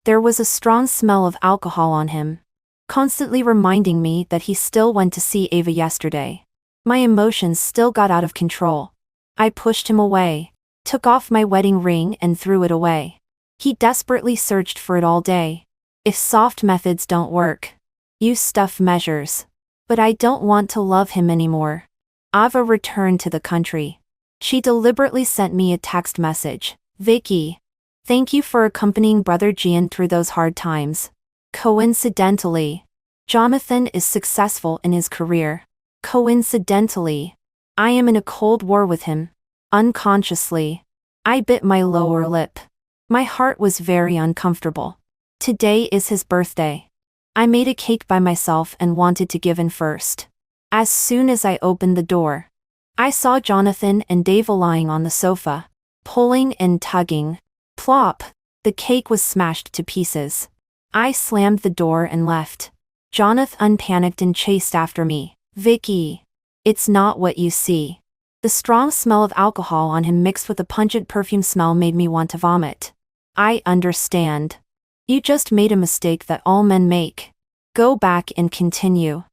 There was a strong smell of alcohol on him, constantly reminding me that he still went to see Ava yesterday. My emotions still got out of control. I pushed him away, took off my wedding ring and threw it away. He desperately searched for it all day. If soft methods don't work, use tough measures. But I don't want to love him anymore. Ava returned to the country. She deliberately sent me a text message. Vicky, thank you for accompanying Brother Gian through those hard times. Coincidentally, Jonathan is successful in his career. Coincidentally, I am in a cold war with him. Unconsciously, I bit my lower lip. My heart was very uncomfortable. Today is his birthday. I made a cake by myself and wanted to give in first. As soon as I opened the door, I saw Jonathan and Dave lying on the sofa, pulling and tugging. Plop! The cake was smashed to pieces. I slammed the door and left. Jonathan panicked and chased after me. Vicky, it's not what you see. The strong smell of alcohol on him mixed with the pungent perfume smell made me want to vomit. I understand. You just made a mistake that all men make. Go back and continue.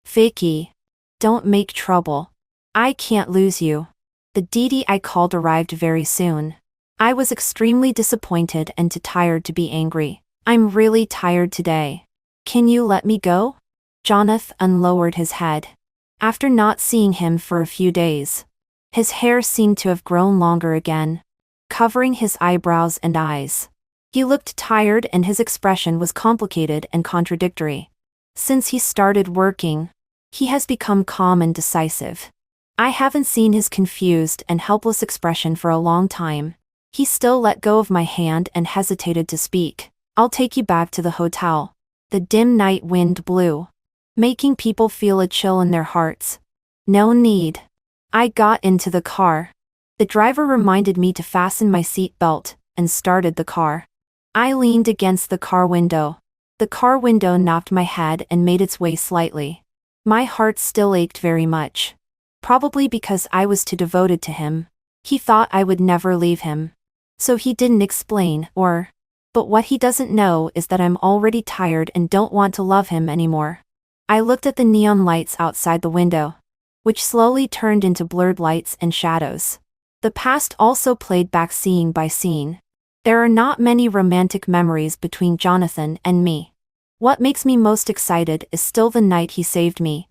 Vicky, don't make trouble. I can't lose you. The Didi I called arrived very soon. I was extremely disappointed and too tired to be angry. I'm really tired today. Can you let me go? Jonathan lowered his head. After not seeing him for a few days, his hair seemed to have grown longer again, covering his eyebrows and eyes. He looked tired and his expression was complicated and contradictory. Since he started working, he has become calm and decisive. I haven't seen his confused and helpless expression for a long time. He still let go of my hand and hesitated to speak. I'll take you back to the hotel. The dim night wind blew, making people feel a chill in their hearts. No need. I got into the car. The driver reminded me to fasten my seat belt and started the car. I leaned against the car window. The car window knocked my head and made its way slightly. My heart still ached very much. Probably because I was too devoted to him. He thought I would never leave him. So he didn't explain, but what he doesn't know is that I'm already tired and don't want to love him anymore. I looked at the neon lights outside the window, which slowly turned into blurred lights and shadows. The past also played back scene by scene. There are not many romantic memories between Jonathan and me. What makes me most excited is still the night he saved me.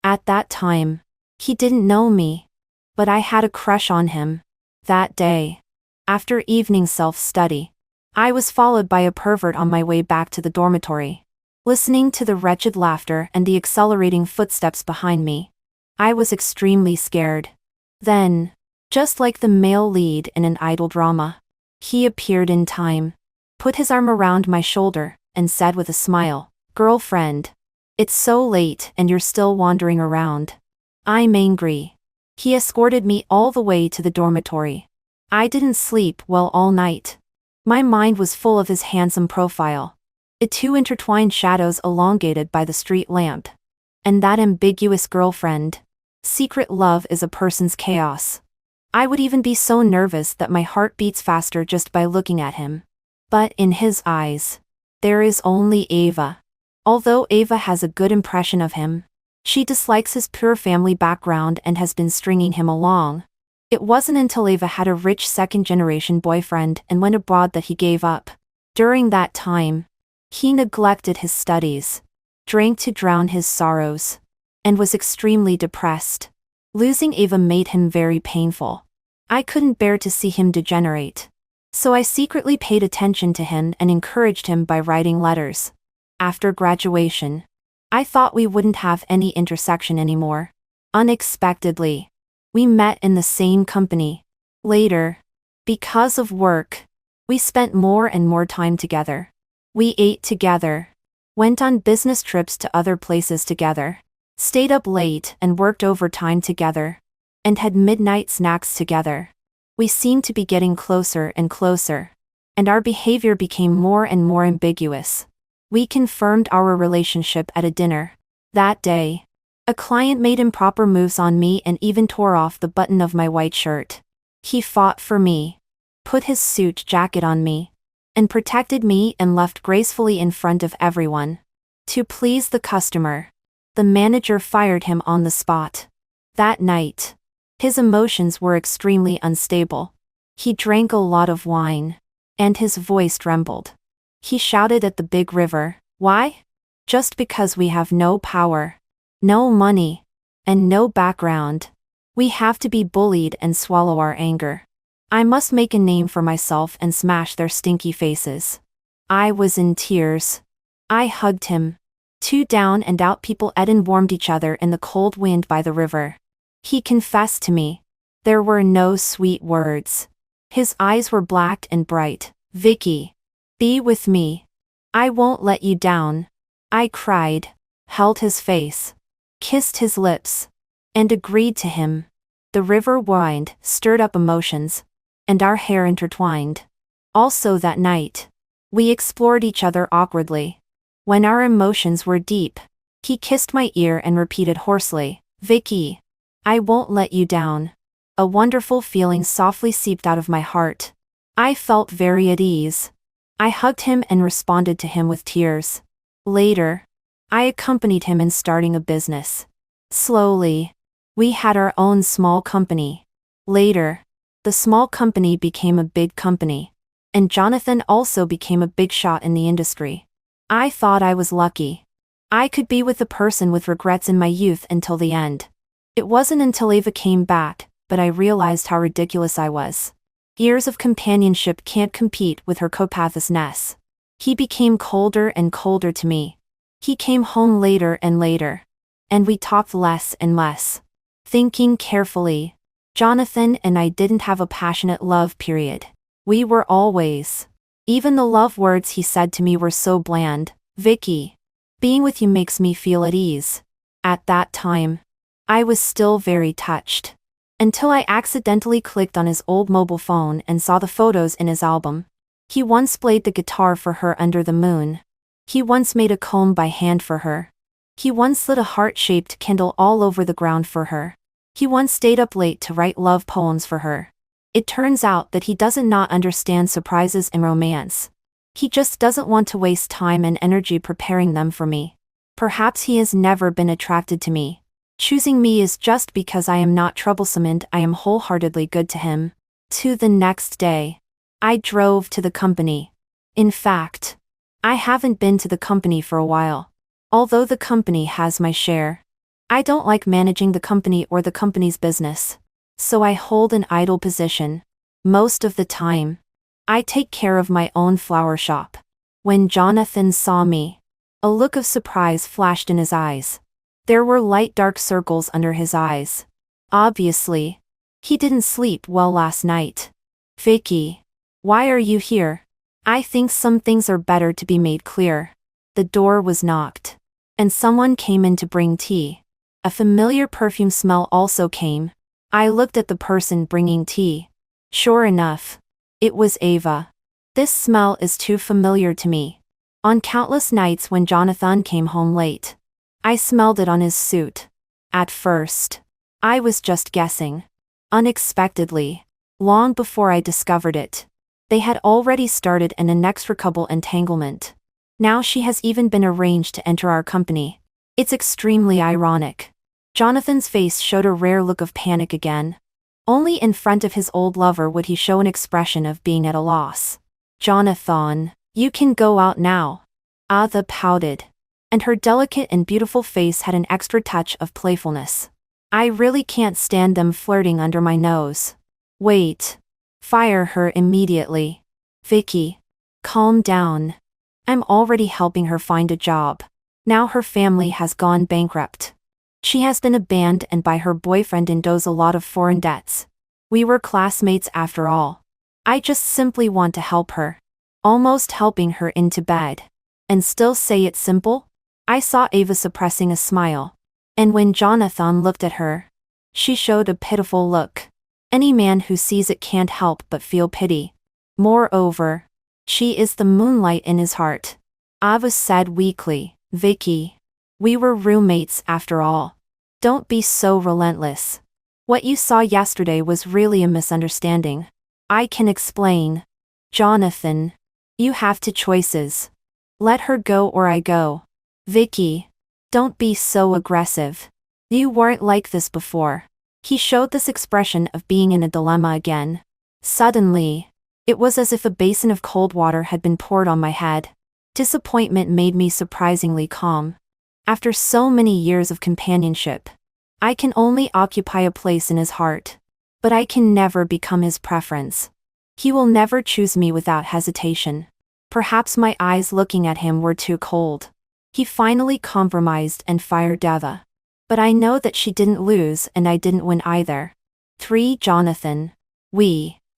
At that time, he didn't know me, but I had a crush on him. That day, after evening self-study, I was followed by a pervert on my way back to the dormitory. Listening to the wretched laughter and the accelerating footsteps behind me, I was extremely scared. Then, just like the male lead in an idol drama, he appeared in time, put his arm around my shoulder, and said with a smile, "Girlfriend, it's so late and you're still wandering around. I'm angry." He escorted me all the way to the dormitory. I didn't sleep well all night. My mind was full of his handsome profile, the two intertwined shadows elongated by the street lamp, and that ambiguous girlfriend. Secret love is a person's chaos. I would even be so nervous that my heart beats faster just by looking at him. But in his eyes, there is only Ava. Although Ava has a good impression of him, she dislikes his poor family background and has been stringing him along. It wasn't until Ava had a rich second-generation boyfriend and went abroad that he gave up. During that time, he neglected his studies, drank to drown his sorrows, and was extremely depressed. Losing Ava made him very painful. I couldn't bear to see him degenerate. So I secretly paid attention to him and encouraged him by writing letters. After graduation, I thought we wouldn't have any intersection anymore. Unexpectedly, we met in the same company. Later, because of work, we spent more and more time together. We ate together, went on business trips to other places together, stayed up late and worked overtime together, and had midnight snacks together. We seemed to be getting closer and closer, and our behavior became more and more ambiguous. We confirmed our relationship at a dinner. That day, a client made improper moves on me and even tore off the button of my white shirt. He fought for me, put his suit jacket on me, and protected me and left gracefully in front of everyone. To please the customer, the manager fired him on the spot. That night, his emotions were extremely unstable. He drank a lot of wine, and his voice trembled. He shouted at the big river, "Why? Just because we have no power, no money, and no background, we have to be bullied and swallow our anger. I must make a name for myself and smash their stinky faces." I was in tears. I hugged him. Two down and out people ate and warmed each other in the cold wind by the river. He confessed to me. There were no sweet words. His eyes were black and bright. "Vicky, be with me. I won't let you down." I cried, held his face, kissed his lips, and agreed to him. The river whined, stirred up emotions, and our hair intertwined. Also that night, we explored each other awkwardly. When our emotions were deep, he kissed my ear and repeated hoarsely, "Vicky, I won't let you down." A wonderful feeling softly seeped out of my heart. I felt very at ease. I hugged him and responded to him with tears. Later, I accompanied him in starting a business. Slowly, we had our own small company. Later, the small company became a big company, and Jonathan also became a big shot in the industry. I thought I was lucky. I could be with the person with regrets in my youth until the end. It wasn't until Ava came back, but I realized how ridiculous I was. Years of companionship can't compete with her copathousness. He became colder and colder to me. He came home later and later, and we talked less and less. Thinking carefully, Jonathan and I didn't have a passionate love period. We were always. Even the love words he said to me were so bland. "Vicky, being with you makes me feel at ease." At that time, I was still very touched. Until I accidentally clicked on his old mobile phone and saw the photos in his album. He once played the guitar for her under the moon. He once made a comb by hand for her. He once lit a heart-shaped candle all over the ground for her. He once stayed up late to write love poems for her. It turns out that he doesn't not understand surprises and romance. He just doesn't want to waste time and energy preparing them for me. Perhaps he has never been attracted to me. Choosing me is just because I am not troublesome and I am wholeheartedly good to him. To the next day, I drove to the company. In fact, I haven't been to the company for a while. Although the company has my share, I don't like managing the company or the company's business. So I hold an idle position. Most of the time, I take care of my own flower shop. When Jonathan saw me, a look of surprise flashed in his eyes. There were light dark circles under his eyes. Obviously, he didn't sleep well last night. "Vicky, why are you here?" I think some things are better to be made clear. The door was knocked, and someone came in to bring tea. A familiar perfume smell also came. I looked at the person bringing tea. Sure enough, it was Ava. This smell is too familiar to me. On countless nights when Jonathan came home late, I smelled it on his suit. At first, I was just guessing. Unexpectedly, long before I discovered it, they had already started an inextricable entanglement. Now she has even been arranged to enter our company. It's extremely ironic. Jonathan's face showed a rare look of panic again. Only in front of his old lover would he show an expression of being at a loss. "Jonathan, you can go out now." Ava pouted, and her delicate and beautiful face had an extra touch of playfulness. "I really can't stand them flirting under my nose." "Wait. Fire her immediately." "Vicky, calm down. I'm already helping her find a job. Now her family has gone bankrupt. She has been abandoned by her boyfriend and owes a lot of foreign debts. We were classmates after all. I just simply want to help her." Almost helping her into bed. And still say it simple? I saw Ava suppressing a smile. And when Jonathan looked at her, she showed a pitiful look. Any man who sees it can't help but feel pity. Moreover, she is the moonlight in his heart. Ava said weakly, "Vicky, we were roommates after all. Don't be so relentless. What you saw yesterday was really a misunderstanding. I can explain." "Jonathan, You have two choices. Let her go or I go. Vicky. Don't be so aggressive. You weren't like this before. He showed this expression of being in a dilemma again. Suddenly, it was as if a basin of cold water had been poured on my head. Disappointment made me surprisingly calm. After so many years of companionship, I can only occupy a place in his heart. But I can never become his preference. He will never choose me without hesitation. Perhaps my eyes looking at him were too cold. He finally compromised and fired Deva. But I know that she didn't lose and I didn't win either. 3. Jonathan.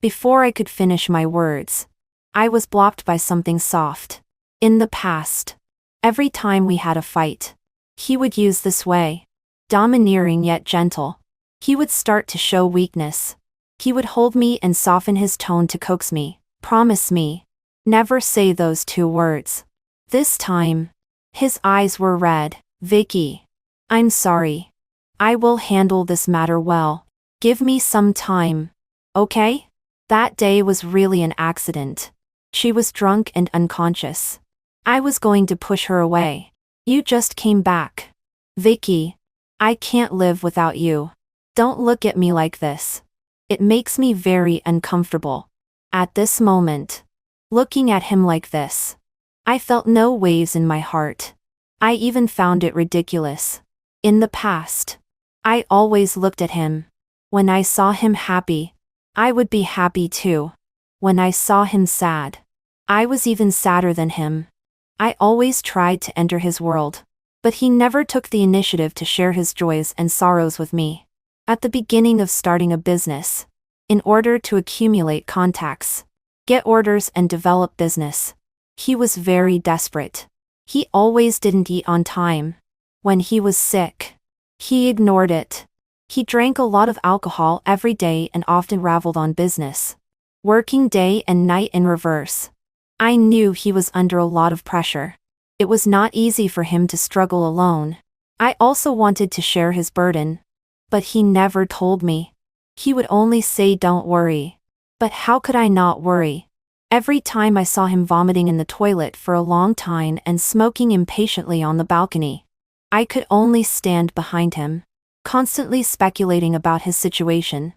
Before I could finish my words, I was blocked by something soft. In the past, every time we had a fight, he would use this way. Domineering yet gentle. He would start to show weakness. He would hold me and soften his tone to coax me. Promise me. Never say those 2 words. This time, his eyes were red. Vicky. I'm sorry. I will handle this matter well. Give me some time. Okay? That day was really an accident. She was drunk and unconscious. I was going to push her away. You just came back. Vicky. I can't live without you. Don't look at me like this. It makes me very uncomfortable. At this moment, looking at him like this, I felt no waves in my heart. I even found it ridiculous. In the past, I always looked at him. When I saw him happy, I would be happy too. When I saw him sad, I was even sadder than him. I always tried to enter his world, but he never took the initiative to share his joys and sorrows with me. At the beginning of starting a business, in order to accumulate contacts, get orders and develop business, he was very desperate. He always didn't eat on time. When he was sick, he ignored it. He drank a lot of alcohol every day and often raveled on business, working day and night in reverse. I knew he was under a lot of pressure. It was not easy for him to struggle alone. I also wanted to share his burden. But he never told me. He would only say don't worry. But how could I not worry? Every time I saw him vomiting in the toilet for a long time and smoking impatiently on the balcony, I could only stand behind him, constantly speculating about his situation,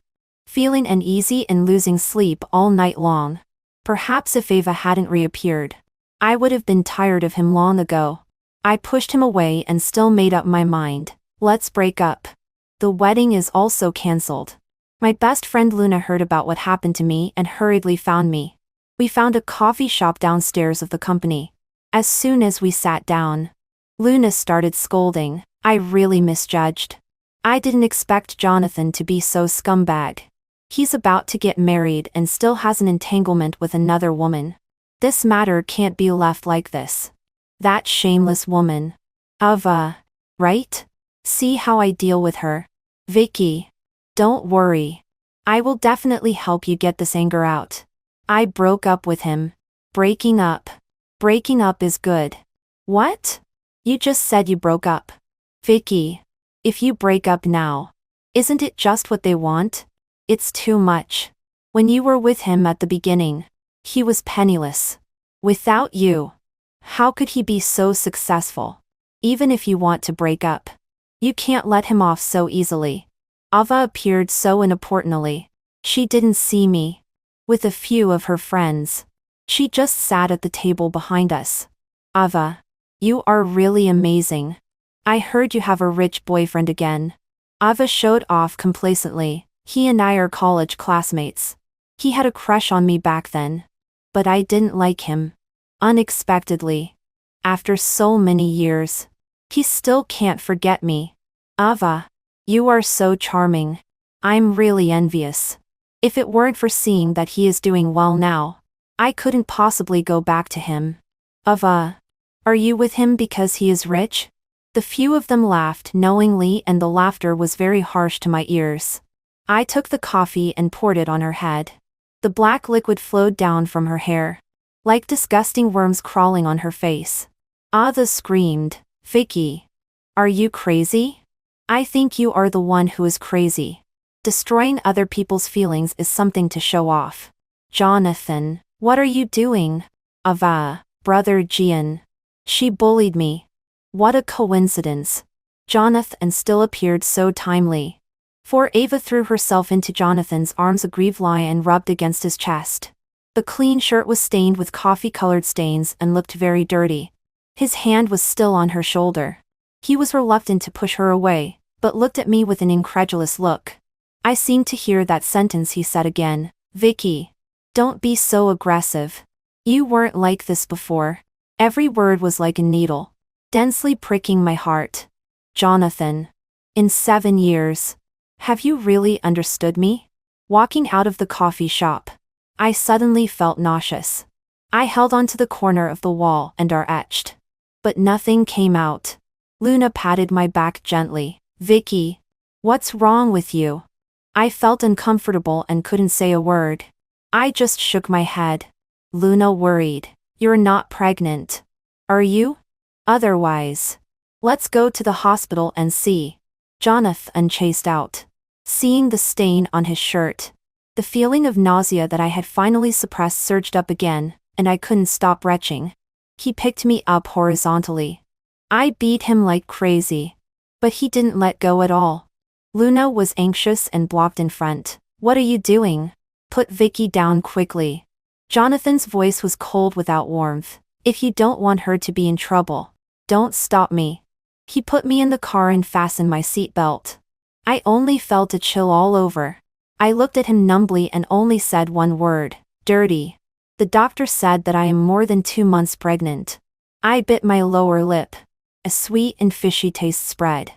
feeling uneasy and losing sleep all night long. Perhaps if Ava hadn't reappeared, I would have been tired of him long ago. I pushed him away and still made up my mind. Let's break up. The wedding is also cancelled. My best friend Luna heard about what happened to me and hurriedly found me. We found a coffee shop downstairs of the company. As soon as we sat down, Luna started scolding. I really misjudged. I didn't expect Jonathan to be so scumbag. He's about to get married and still has an entanglement with another woman. This matter can't be left like this. That shameless woman. Ava. Right? See how I deal with her. Vicky. Don't worry. I will definitely help you get this anger out. I broke up with him. Breaking up. Breaking up is good. What? You just said you broke up. Vicky. If you break up now, isn't it just what they want? It's too much. When you were with him at the beginning, he was penniless. Without you, how could he be so successful? Even if you want to break up, you can't let him off so easily. Ava appeared so inopportunely. She didn't see me. With a few of her friends, she just sat at the table behind us. Ava, you are really amazing. I heard you have a rich boyfriend again. Ava showed off complacently. He and I are college classmates. He had a crush on me back then. But I didn't like him. Unexpectedly. After so many years, he still can't forget me. Ava, you are so charming. I'm really envious. If it weren't for seeing that he is doing well now, I couldn't possibly go back to him. Ava, are you with him because he is rich? The few of them laughed knowingly and the laughter was very harsh to my ears. I took the coffee and poured it on her head. The black liquid flowed down from her hair, like disgusting worms crawling on her face. Ava screamed, Vicky, are you crazy? I think you are the one who is crazy. Destroying other people's feelings is something to show off. Jonathan, what are you doing? Ava, brother Jian. She bullied me. What a coincidence. Jonathan still appeared so timely. For Ava threw herself into Jonathan's arms, aggrieved lie and rubbed against his chest. The clean shirt was stained with coffee-colored stains and looked very dirty. His hand was still on her shoulder. He was reluctant to push her away, but looked at me with an incredulous look. I seemed to hear that sentence he said again. Vicky. Don't be so aggressive. You weren't like this before. Every word was like a needle, densely pricking my heart. Jonathan. In 7 years. Have you really understood me? Walking out of the coffee shop, I suddenly felt nauseous. I held onto the corner of the wall and etched. But nothing came out. Luna patted my back gently. Vicky. What's wrong with you? I felt uncomfortable and couldn't say a word. I just shook my head. Luna worried. You're not pregnant. Are you? Otherwise. Let's go to the hospital and see. Jonathan chased out. Seeing the stain on his shirt, the feeling of nausea that I had finally suppressed surged up again, and I couldn't stop retching. He picked me up horizontally. I beat him like crazy. But he didn't let go at all. Luna was anxious and blocked in front. What are you doing? Put Vicky down quickly. Jonathan's voice was cold without warmth. If you don't want her to be in trouble, don't stop me. He put me in the car and fastened my seatbelt. I only felt a chill all over. I looked at him numbly and only said one word. Dirty. The doctor said that I am more than 2 months pregnant. I bit my lower lip. A sweet and fishy taste spread.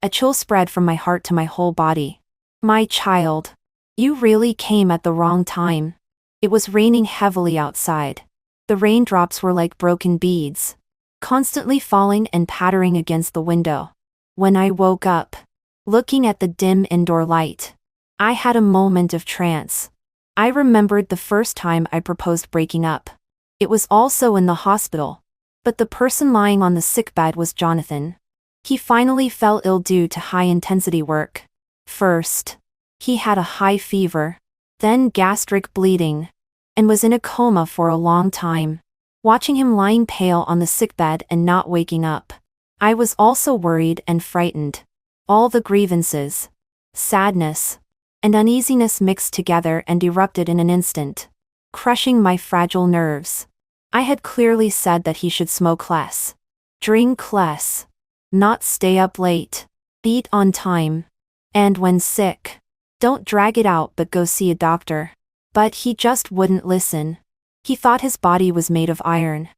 A chill spread from my heart to my whole body. My child. You really came at the wrong time. It was raining heavily outside. The raindrops were like broken beads, constantly falling and pattering against the window. When I woke up, looking at the dim indoor light, I had a moment of trance. I remembered the first time I proposed breaking up. It was also in the hospital. But the person lying on the sickbed was Jonathan. He finally fell ill due to high-intensity work. First, he had a high fever, then gastric bleeding, and was in a coma for a long time. Watching him lying pale on the sickbed and not waking up, I was also worried and frightened. All the grievances, sadness, and uneasiness mixed together and erupted in an instant, crushing my fragile nerves. I had clearly said that he should smoke less, drink less, not stay up late, eat on time, and when sick, don't drag it out but go see a doctor. But he just wouldn't listen. He thought his body was made of iron.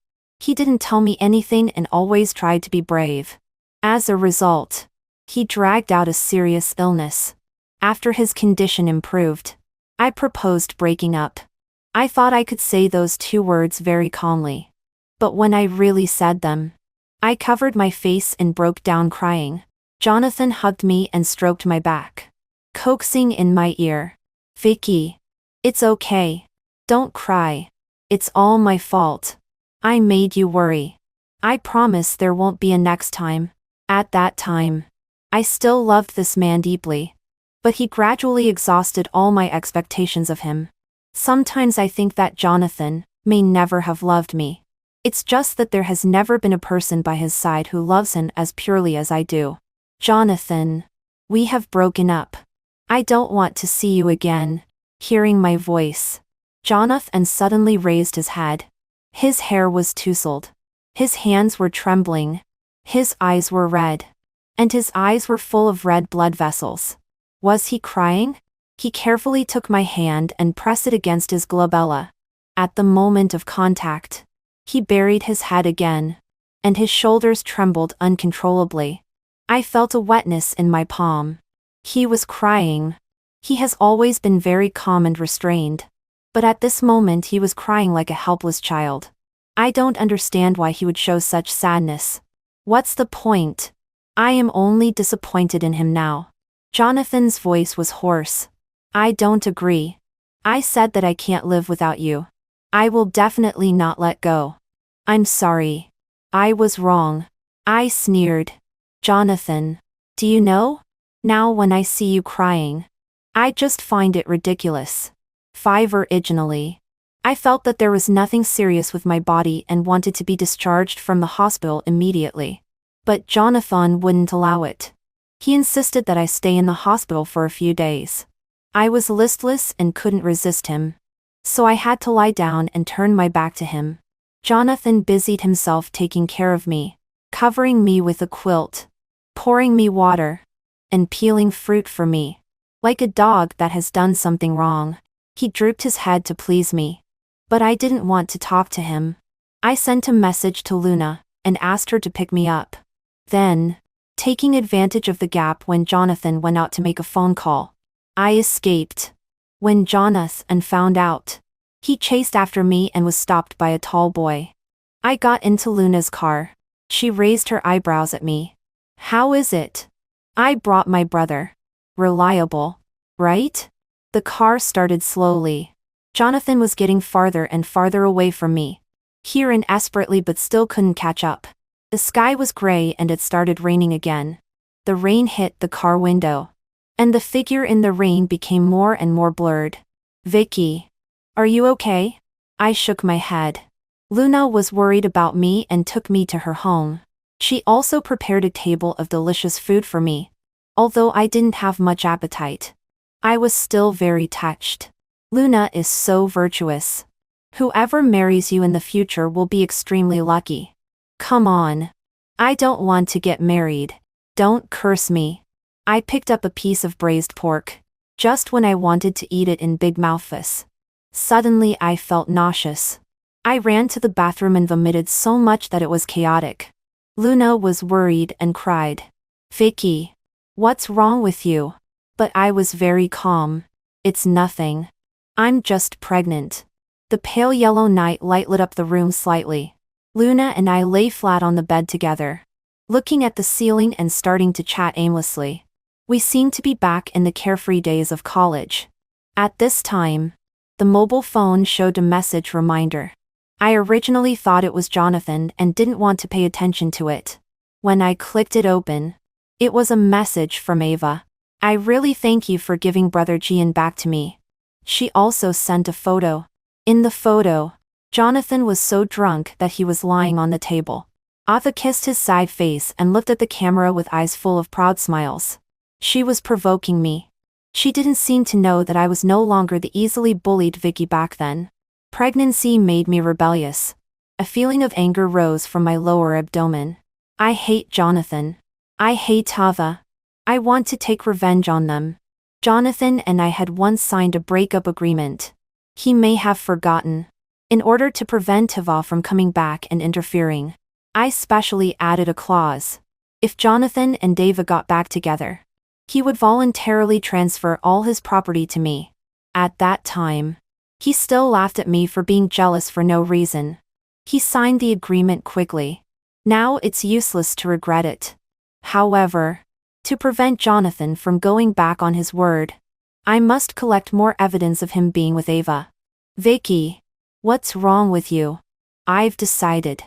He didn't tell me anything and always tried to be brave. As a result, he dragged out a serious illness. After his condition improved, I proposed breaking up. I thought I could say those 2 words very calmly. But when I really said them, I covered my face and broke down crying. Jonathan hugged me and stroked my back, coaxing in my ear. Vicky. It's okay. Don't cry. It's all my fault. I made you worry. I promise there won't be a next time. At that time, I still loved this man deeply. But he gradually exhausted all my expectations of him. Sometimes I think that Jonathan may never have loved me. It's just that there has never been a person by his side who loves him as purely as I do. Jonathan. We have broken up. I don't want to see you again. Hearing my voice, Jonathan suddenly raised his head. His hair was tousled. His hands were trembling. His eyes were red. And his eyes were full of red blood vessels. Was he crying? He carefully took my hand and pressed it against his glabella. At the moment of contact, he buried his head again, and his shoulders trembled uncontrollably. I felt a wetness in my palm. He was crying. He has always been very calm and restrained. But at this moment he was crying like a helpless child. I don't understand why he would show such sadness. What's the point? I am only disappointed in him now. Jonathan's voice was hoarse. I don't agree. I said that I can't live without you. I will definitely not let go. I'm sorry. I was wrong. I sneered. Jonathan. Do you know? Now when I see you crying, I just find it ridiculous. 5 originally. I felt that there was nothing serious with my body and wanted to be discharged from the hospital immediately. But Jonathan wouldn't allow it. He insisted that I stay in the hospital for a few days. I was listless and couldn't resist him. So I had to lie down and turn my back to him. Jonathan busied himself taking care of me, covering me with a quilt, pouring me water, and peeling fruit for me. Like a dog that has done something wrong, he drooped his head to please me. But I didn't want to talk to him. I sent a message to Luna and asked her to pick me up. Then, taking advantage of the gap when Jonathan went out to make a phone call, I escaped. When Jonathan found out, he chased after me and was stopped by a tall boy. I got into Luna's car. She raised her eyebrows at me. How is it? I brought my brother. Reliable, right? The car started slowly. Jonathan was getting farther and farther away from me. Hearing desperately but still couldn't catch up. The sky was gray and it started raining again. The rain hit the car window. And the figure in the rain became more and more blurred. Vicky. Are you okay? I shook my head. Luna was worried about me and took me to her home. She also prepared a table of delicious food for me. Although I didn't have much appetite, I was still very touched. Luna is so virtuous. Whoever marries you in the future will be extremely lucky. Come on. I don't want to get married. Don't curse me. I picked up a piece of braised pork, just when I wanted to eat it in big mouthfuls. Suddenly I felt nauseous. I ran to the bathroom and vomited so much that it was chaotic. Luna was worried and cried. Vicky. What's wrong with you? But I was very calm. It's nothing. I'm just pregnant. The pale yellow night light lit up the room slightly. Luna and I lay flat on the bed together, looking at the ceiling and starting to chat aimlessly. We seemed to be back in the carefree days of college. At this time, the mobile phone showed a message reminder. I originally thought it was Jonathan and didn't want to pay attention to it. When I clicked it open, it was a message from Ava. I really thank you for giving Brother Gian back to me. She also sent a photo. In the photo, Jonathan was so drunk that he was lying on the table. Ava kissed his side face and looked at the camera with eyes full of proud smiles. She was provoking me. She didn't seem to know that I was no longer the easily bullied Vicky back then. Pregnancy made me rebellious. A feeling of anger rose from my lower abdomen. I hate Jonathan. I hate Ava. I want to take revenge on them. Jonathan and I had once signed a breakup agreement. He may have forgotten. In order to prevent Ava from coming back and interfering, I specially added a clause. If Jonathan and David got back together, he would voluntarily transfer all his property to me. At that time, he still laughed at me for being jealous for no reason. He signed the agreement quickly. Now it's useless to regret it. However, to prevent Jonathan from going back on his word, I must collect more evidence of him being with Ava. Vicky, what's wrong with you? I've decided.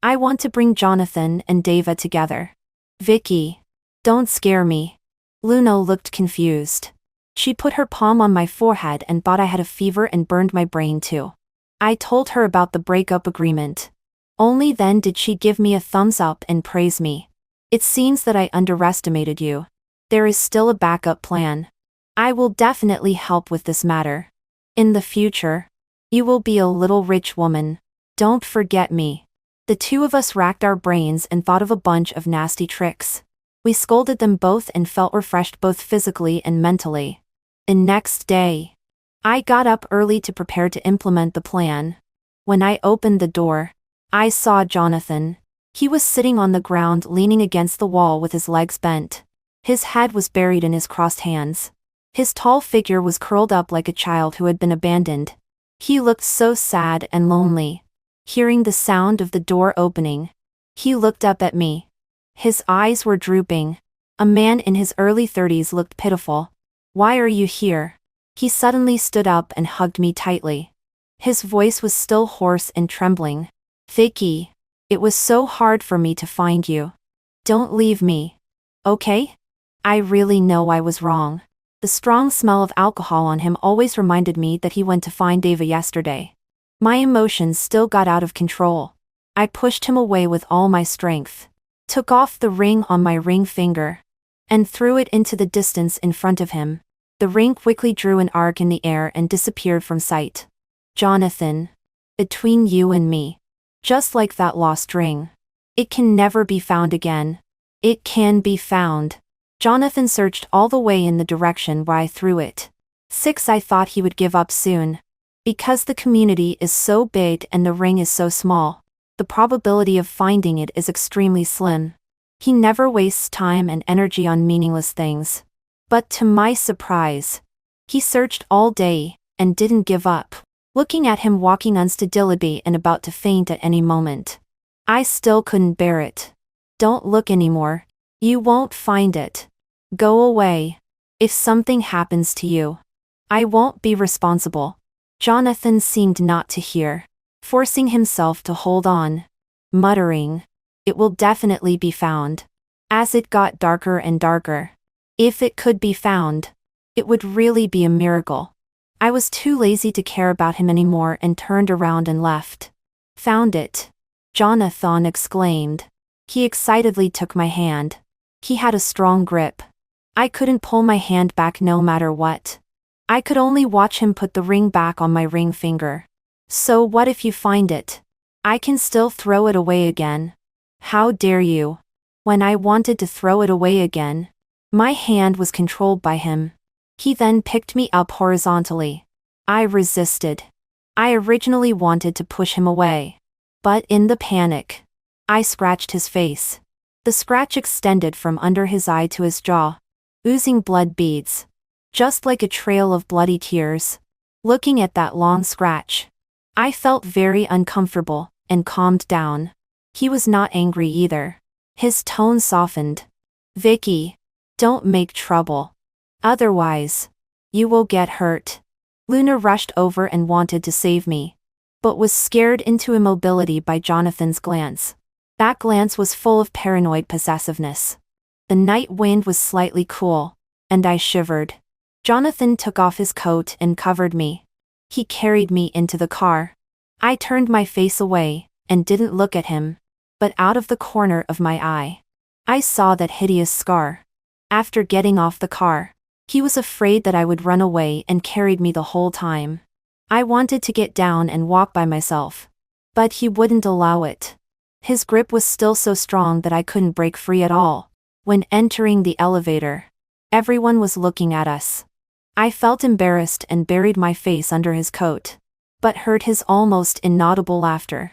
I want to bring Jonathan and Dava together. Vicky, don't scare me. Luna looked confused. She put her palm on my forehead and thought I had a fever and burned my brain too. I told her about the breakup agreement. Only then did she give me a thumbs up and praise me. It seems that I underestimated you. There is still a backup plan. I will definitely help with this matter. In the future, you will be a little rich woman. Don't forget me. The two of us racked our brains and thought of a bunch of nasty tricks. We scolded them both and felt refreshed both physically and mentally. The next day, I got up early to prepare to implement the plan. When I opened the door, I saw Jonathan. He was sitting on the ground leaning against the wall with his legs bent. His head was buried in his crossed hands. His tall figure was curled up like a child who had been abandoned. He looked so sad and lonely. Hearing the sound of the door opening, he looked up at me. His eyes were drooping. A man in his early 30s looked pitiful. Why are you here? He suddenly stood up and hugged me tightly. His voice was still hoarse and trembling. Vicky, it was so hard for me to find you. Don't leave me. Okay? I really know I was wrong. The strong smell of alcohol on him always reminded me that he went to find Dava yesterday. My emotions still got out of control. I pushed him away with all my strength, took off the ring on my ring finger, and threw it into the distance in front of him. The ring quickly drew an arc in the air and disappeared from sight. Jonathan. Between you and me. Just like that lost ring. It can never be found again. It can be found. Jonathan searched all the way in the direction where I threw it. 6. I thought he would give up soon. Because the community is so big and the ring is so small, the probability of finding it is extremely slim. He never wastes time and energy on meaningless things. But to my surprise, he searched all day and didn't give up. Looking at him walking unsteadily and about to faint at any moment, I still couldn't bear it. Don't look anymore. You won't find it. Go away. If something happens to you, I won't be responsible. Jonathan seemed not to hear, forcing himself to hold on, muttering, "It will definitely be found." As it got darker and darker, if it could be found, it would really be a miracle. I was too lazy to care about him anymore and turned around and left. Found it, Jonathan exclaimed. He excitedly took my hand. He had a strong grip. I couldn't pull my hand back no matter what. I could only watch him put the ring back on my ring finger. So what if you find it? I can still throw it away again. How dare you? When I wanted to throw it away again, my hand was controlled by him. He then picked me up horizontally. I resisted. I originally wanted to push him away. But in the panic, I scratched his face. The scratch extended from under his eye to his jaw, oozing blood beads. Just like a trail of bloody tears. Looking at that long scratch, I felt very uncomfortable and calmed down. He was not angry either. His tone softened. "Vicky, don't make trouble. Otherwise, you will get hurt." Luna rushed over and wanted to save me, but was scared into immobility by Jonathan's glance. That glance was full of paranoid possessiveness. The night wind was slightly cool, and I shivered. Jonathan took off his coat and covered me. He carried me into the car. I turned my face away and didn't look at him, but out of the corner of my eye, I saw that hideous scar. After getting off the car, he was afraid that I would run away and carried me the whole time. I wanted to get down and walk by myself, but he wouldn't allow it. His grip was still so strong that I couldn't break free at all. When entering the elevator, everyone was looking at us. I felt embarrassed and buried my face under his coat, but heard his almost inaudible laughter.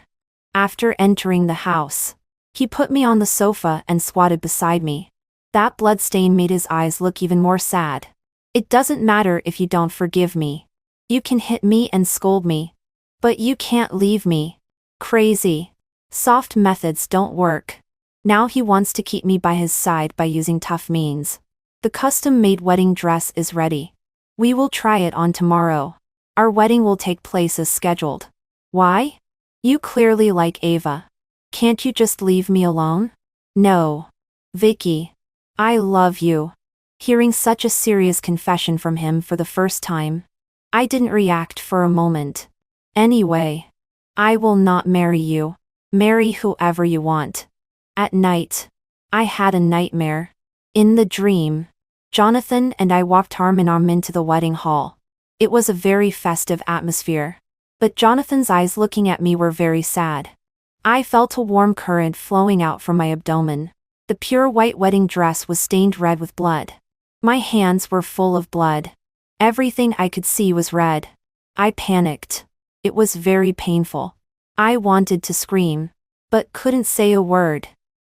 After entering the house, he put me on the sofa and squatted beside me. That bloodstain made his eyes look even more sad. "It doesn't matter if you don't forgive me. You can hit me and scold me, but you can't leave me. Crazy. Soft methods don't work." Now he wants to keep me by his side by using tough means. "The custom-made wedding dress is ready. We will try it on tomorrow. Our wedding will take place as scheduled." "Why? You clearly like Ava. Can't you just leave me alone?" "No. Vicky. I love you." Hearing such a serious confession from him for the first time, I didn't react for a moment. "Anyway, I will not marry you. Marry whoever you want." At night, I had a nightmare. In the dream, Jonathan and I walked arm in arm into the wedding hall. It was a very festive atmosphere, but Jonathan's eyes looking at me were very sad. I felt a warm current flowing out from my abdomen. The pure white wedding dress was stained red with blood. My hands were full of blood. Everything I could see was red. I panicked. It was very painful. I wanted to scream, but couldn't say a word.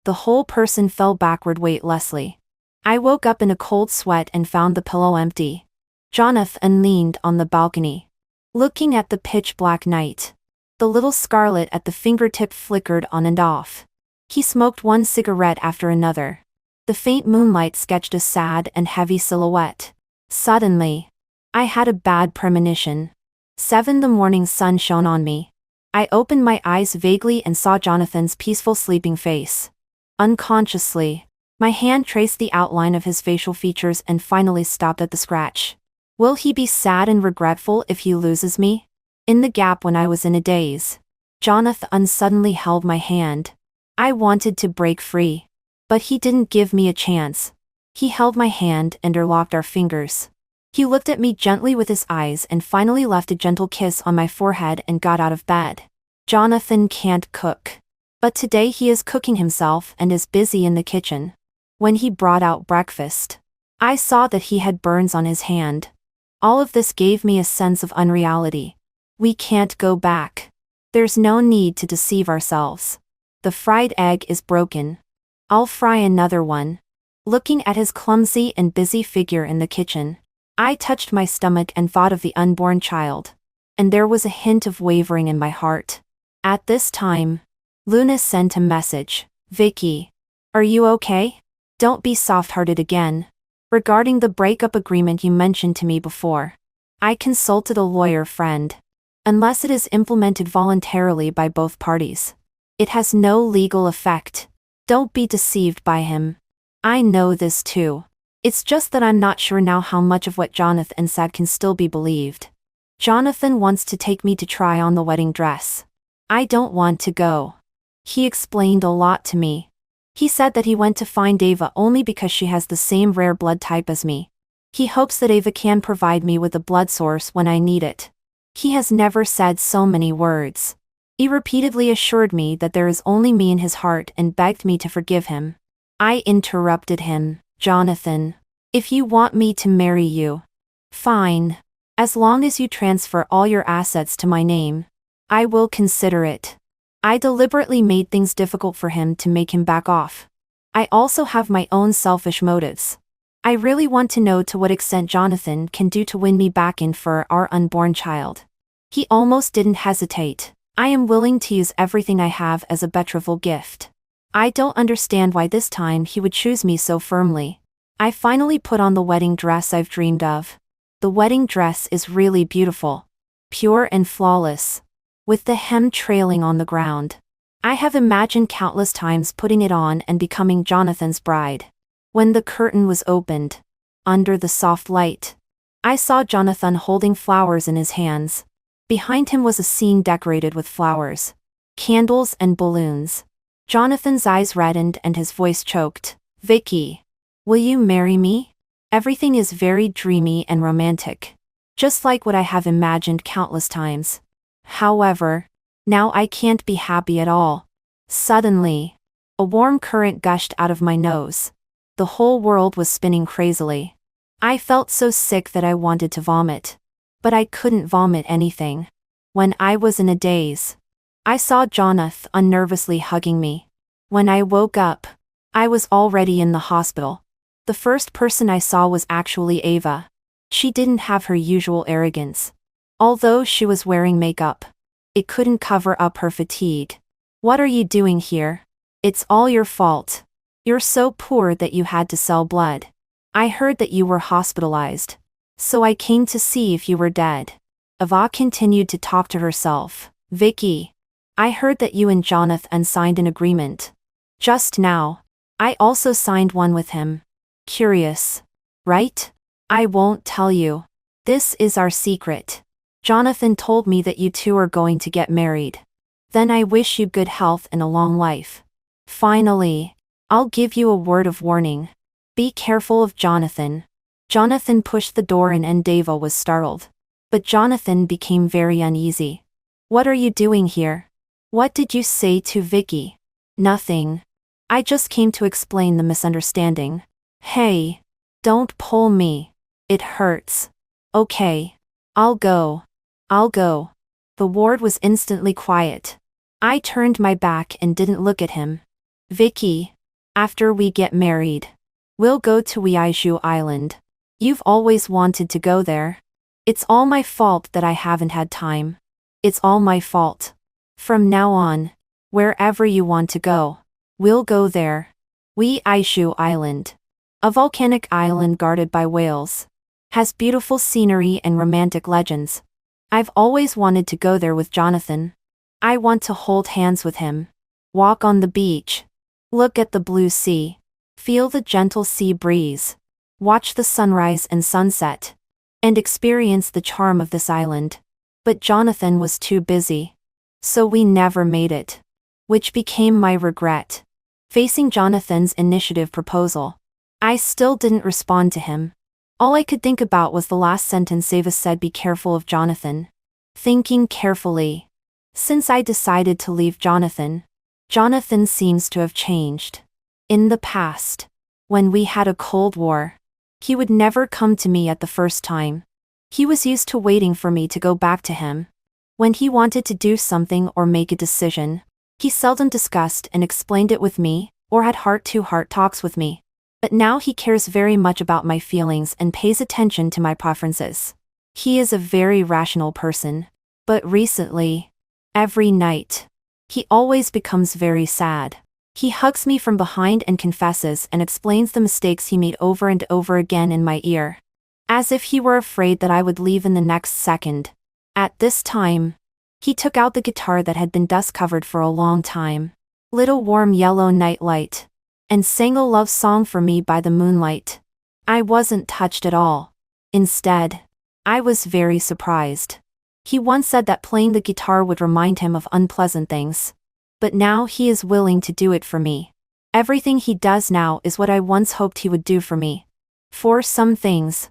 The whole person fell backward weightlessly. I woke up in a cold sweat and found the pillow empty. Jonathan leaned on the balcony, looking at the pitch-black night. The little scarlet at the fingertip flickered on and off. He smoked one cigarette after another. The faint moonlight sketched a sad and heavy silhouette. Suddenly, I had a bad premonition. 7. The morning sun shone on me. I opened my eyes vaguely and saw Jonathan's peaceful sleeping face. Unconsciously, my hand traced the outline of his facial features and finally stopped at the scratch. Will he be sad and regretful if he loses me? In the gap when I was in a daze, Jonathan suddenly held my hand. I wanted to break free. But he didn't give me a chance. He held my hand and interlocked our fingers. He looked at me gently with his eyes and finally left a gentle kiss on my forehead and got out of bed. Jonathan can't cook. But today he is cooking himself and is busy in the kitchen. When he brought out breakfast, I saw that he had burns on his hand. All of this gave me a sense of unreality. We can't go back. There's no need to deceive ourselves. The fried egg is broken. I'll fry another one. Looking at his clumsy and busy figure in the kitchen, I touched my stomach and thought of the unborn child. And there was a hint of wavering in my heart. At this time, Luna sent a message. Vicky, are you okay? Don't be soft-hearted again. Regarding the breakup agreement you mentioned to me before, I consulted a lawyer friend. Unless it is implemented voluntarily by both parties, it has no legal effect. Don't be deceived by him. I know this too. It's just that I'm not sure now how much of what Jonathan said can still be believed. Jonathan wants to take me to try on the wedding dress. I don't want to go. He explained a lot to me. He said that he went to find Ava only because she has the same rare blood type as me. He hopes that Ava can provide me with a blood source when I need it. He has never said so many words. He repeatedly assured me that there is only me in his heart and begged me to forgive him. I interrupted him. Jonathan, if you want me to marry you, fine. As long as you transfer all your assets to my name, I will consider it. I deliberately made things difficult for him to make him back off. I also have my own selfish motives. I really want to know to what extent Jonathan can do to win me back in for our unborn child. He almost didn't hesitate. I am willing to use everything I have as a betrothal gift. I don't understand why this time he would choose me so firmly. I finally put on the wedding dress I've dreamed of. The wedding dress is really beautiful. Pure and flawless. With the hem trailing on the ground. I have imagined countless times putting it on and becoming Jonathan's bride. When the curtain was opened, under the soft light, I saw Jonathan holding flowers in his hands. Behind him was a scene decorated with flowers, candles and balloons. Jonathan's eyes reddened and his voice choked. Vicky, will you marry me? Everything is very dreamy and romantic. Just like what I have imagined countless times. However, now I can't be happy at all. Suddenly, a warm current gushed out of my nose. The whole world was spinning crazily. I felt so sick that I wanted to vomit. But I couldn't vomit anything. When I was in a daze, I saw Jonathan nervously hugging me. When I woke up, I was already in the hospital. The first person I saw was actually Ava. She didn't have her usual arrogance. Although she was wearing makeup, it couldn't cover up her fatigue. What are you doing here? It's all your fault. You're so poor that you had to sell blood. I heard that you were hospitalized. So I came to see if you were dead. Ava continued to talk to herself. Vicky, I heard that you and Jonathan signed an agreement. Just now. I also signed one with him. Curious, right? I won't tell you. This is our secret. Jonathan told me that you two are going to get married. Then I wish you good health and a long life. Finally, I'll give you a word of warning. Be careful of Jonathan. Jonathan pushed the door in and Ava was startled. But Jonathan became very uneasy. What are you doing here? What did you say to Vicky? Nothing. I just came to explain the misunderstanding. Hey, don't pull me. It hurts. Okay. I'll go. The ward was instantly quiet. I turned my back and didn't look at him. Vicky, after we get married, we'll go to Weiju Island. You've always wanted to go there. It's all my fault that I haven't had time. It's all my fault. From now on, wherever you want to go, we'll go there. Weiju Island. A volcanic island guarded by whales. Has beautiful scenery and romantic legends. I've always wanted to go there with Jonathan. I want to hold hands with him. Walk on the beach. Look at the blue sea. Feel the gentle sea breeze. Watch the sunrise and sunset. And experience the charm of this island. But Jonathan was too busy. So we never made it. Which became my regret. Facing Jonathan's initiative proposal, I still didn't respond to him. All I could think about was the last sentence Ava said, "Be careful of Jonathan." Thinking carefully. Since I decided to leave Jonathan, Jonathan seems to have changed. In the past, when we had a Cold War, he would never come to me at the first time. He was used to waiting for me to go back to him. When he wanted to do something or make a decision, he seldom discussed and explained it with me, or had heart-to-heart talks with me. But now he cares very much about my feelings and pays attention to my preferences. He is a very rational person. But recently, every night, he always becomes very sad. He hugs me from behind and confesses and explains the mistakes he made over and over again in my ear. As if he were afraid that I would leave in the next second. At this time, he took out the guitar that had been dust-covered for a long time, lit a warm yellow night light, and sang a love song for me by the moonlight. I wasn't touched at all. Instead, I was very surprised. He once said that playing the guitar would remind him of unpleasant things. But now he is willing to do it for me. Everything he does now is what I once hoped he would do for me. For some things,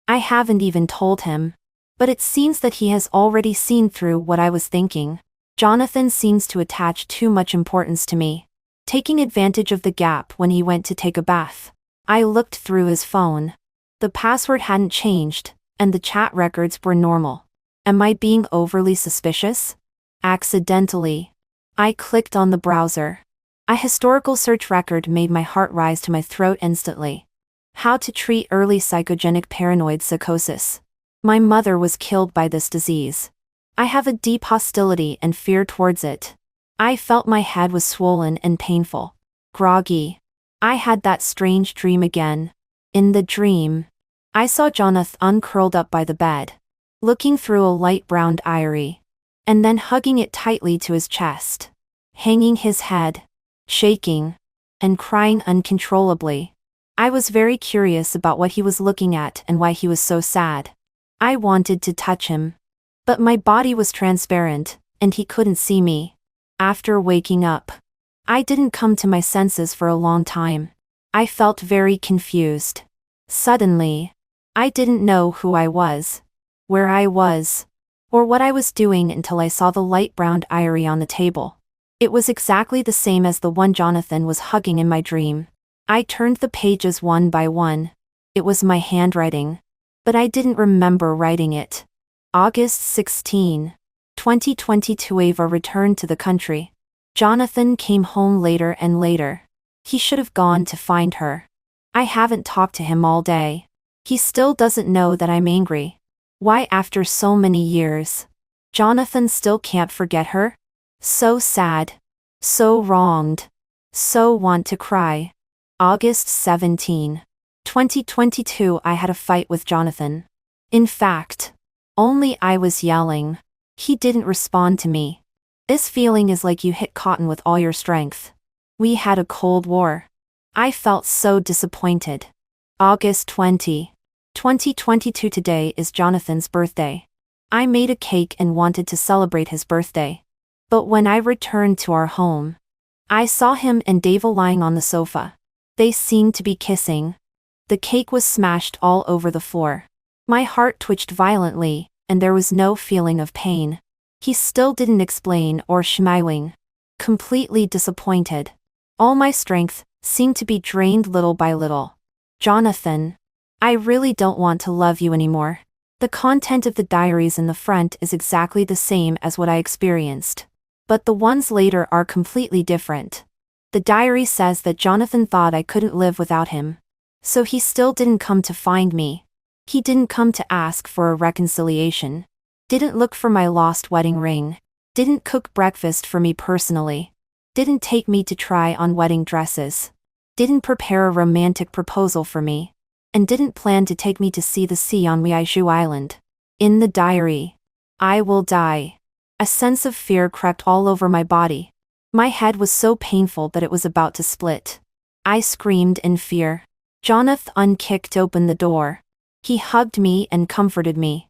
I haven't even told him. But it seems that he has already seen through what I was thinking. Jonathan seems to attach too much importance to me. Taking advantage of the gap when he went to take a bath, I looked through his phone. The password hadn't changed, and the chat records were normal. Am I being overly suspicious? Accidentally, I clicked on the browser. A historical search record made my heart rise to my throat instantly. How to treat early psychogenic paranoid psychosis. My mother was killed by this disease. I have a deep hostility and fear towards it. I felt my head was swollen and painful. Groggy. I had that strange dream again. In the dream, I saw Jonathan curled up by the bed, looking through a light brown diary, and then hugging it tightly to his chest, hanging his head, shaking, and crying uncontrollably. I was very curious about what he was looking at and why he was so sad. I wanted to touch him. But my body was transparent, and he couldn't see me. After waking up, I didn't come to my senses for a long time. I felt very confused. Suddenly, I didn't know who I was, where I was, or what I was doing until I saw the light brown diary on the table. It was exactly the same as the one Jonathan was hugging in my dream. I turned the pages one by one. It was my handwriting. But I didn't remember writing it. August 16, 2022. Ava returned to the country. Jonathan came home later and later. He should have gone to find her. I haven't talked to him all day. He still doesn't know that I'm angry. Why, after so many years, Jonathan still can't forget her? So sad. So wronged. So want to cry. August 17, 2022. I had a fight with Jonathan. In fact, only I was yelling. He didn't respond to me. This feeling is like you hit cotton with all your strength. We had a Cold War. I felt so disappointed. August 20, 2022. Today is Jonathan's birthday. I made a cake and wanted to celebrate his birthday. But when I returned to our home, I saw him and Dava lying on the sofa. They seemed to be kissing. The cake was smashed all over the floor. My heart twitched violently, and there was no feeling of pain. He still didn't explain or smiling. Completely disappointed. All my strength seemed to be drained little by little. Jonathan, I really don't want to love you anymore. The content of the diaries in the front is exactly the same as what I experienced. But the ones later are completely different. The diary says that Jonathan thought I couldn't live without him. So he still didn't come to find me. He didn't come to ask for a reconciliation. Didn't look for my lost wedding ring. Didn't cook breakfast for me personally. Didn't take me to try on wedding dresses. Didn't prepare a romantic proposal for me. And didn't plan to take me to see the sea on Waiju Island. In the diary, I will die. A sense of fear crept all over my body. My head was so painful that it was about to split. I screamed in fear. Jonathan kicked open the door. He hugged me and comforted me.